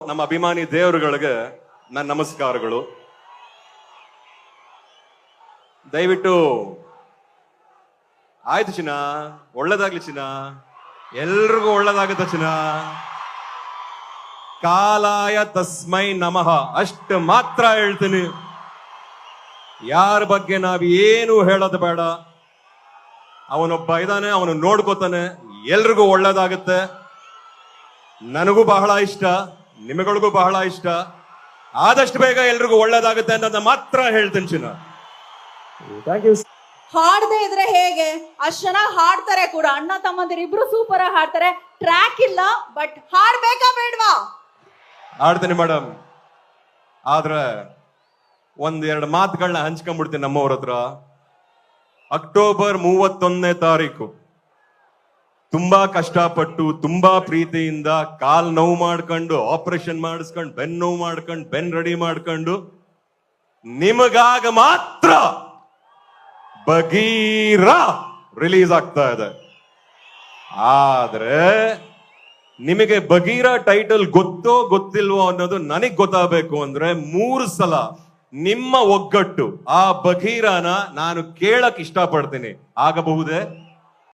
ನಮ್ಮ ಅಭಿಮಾನಿ ದೇವರುಗಳಿಗೆ ನನ್ನ ನಮಸ್ಕಾರಗಳು. ದಯವಿಟ್ಟು ಆಯ್ತು ಚಿನ್ನ, ಒಳ್ಳೇದಾಗ್ಲಿ ಚಿನ್ನ, ಎಲ್ರಿಗೂ ಒಳ್ಳೇದಾಗುತ್ತೆ ಚಿನ್ನ. ಕಾಲಾಯ ತಸ್ಮೈ ನಮಃ ಅಷ್ಟು ಮಾತ್ರ ಹೇಳ್ತೀನಿ. ಯಾರ ಬಗ್ಗೆ ನಾವೇನು ಹೇಳೋದು ಬೇಡ. ಅವನೊಬ್ಬ ಇದ್ದಾನೆ, ಅವನು ನೋಡ್ಕೋತಾನೆ, ಎಲ್ರಿಗೂ ಒಳ್ಳೇದಾಗುತ್ತೆ. ನನಗೂ ಬಹಳ ಇಷ್ಟ, ನಿಮಗಳಿಗೂ ಬಹಳ ಇಷ್ಟ. ಆದಷ್ಟು ಬೇಗ ಎಲ್ರಿಗೂ ಒಳ್ಳೇದಾಗುತ್ತೆ ಅನ್ನೋದನ್ನ ಮಾತ್ರ ಹೇಳ್ತೀನಿ ಚಿನ್ನ. Thank you. ಹಾಡದೆ ಇದ್ರೆ ಹೇಗೆ? ಅಷ್ಟ್ ಚೆನ್ನಾಗಿ ಹಾಡ್ತಾರೆ ಕೂಡ, ಅಣ್ಣ ತಮ್ಮಂದಿರು ಇಬ್ರು ಸೂಪರ್ ಆಗಿ ಹಾಡ್ತಾರೆ. ಟ್ರ್ಯಾಕ್ ಇಲ್ಲ, ಬಟ್ ಹಾಡ್ಬೇಕಾ ಬೇಡ್ವಾ? ಹಾಡ್ತೀನಿ ಮೇಡಮ್. ಆದ್ರೆ ಒಂದೆರಡು ಮಾತುಗಳನ್ನ ಹಂಚ್ಕೊಂಡ್ಬಿಡ್ತೀನಿ ನಮ್ಮವ್ರ ಹತ್ರ. ಅಕ್ಟೋಬರ್ 31ನೇ ತಾರೀಕು ತುಂಬಾ ಕಷ್ಟಪಟ್ಟು, ತುಂಬಾ ಪ್ರೀತಿಯಿಂದ ಕಾಲ್ ನೋವು ಮಾಡ್ಕೊಂಡು, ಆಪರೇಷನ್ ಮಾಡಿಸ್ಕೊಂಡು, ಬೆನ್ ನೋವು ಮಾಡ್ಕೊಂಡು, ಬೆನ್ ರೆಡಿ ಮಾಡ್ಕೊಂಡು ನಿಮಗಾಗ ಮಾತ್ರ ಬಗೀರ ರಿಲೀಸ್ ಆಗ್ತಾ ಇದೆ. ಆದ್ರೆ ನಿಮಗೆ ಬಗೀರ ಟೈಟಲ್ ಗೊತ್ತೋ ಗೊತ್ತಿಲ್ವೋ ಅನ್ನೋದು ನನಗ್ ಗೊತ್ತಾಗಬೇಕು ಅಂದ್ರೆ 3 ಸಲ ನಿಮ್ಮ ಒಗ್ಗಟ್ಟು ಆ ಬಗೀರನ ನಾನು ಕೇಳಕ್ ಇಷ್ಟಪಡ್ತೀನಿ. ಆಗಬಹುದೇ?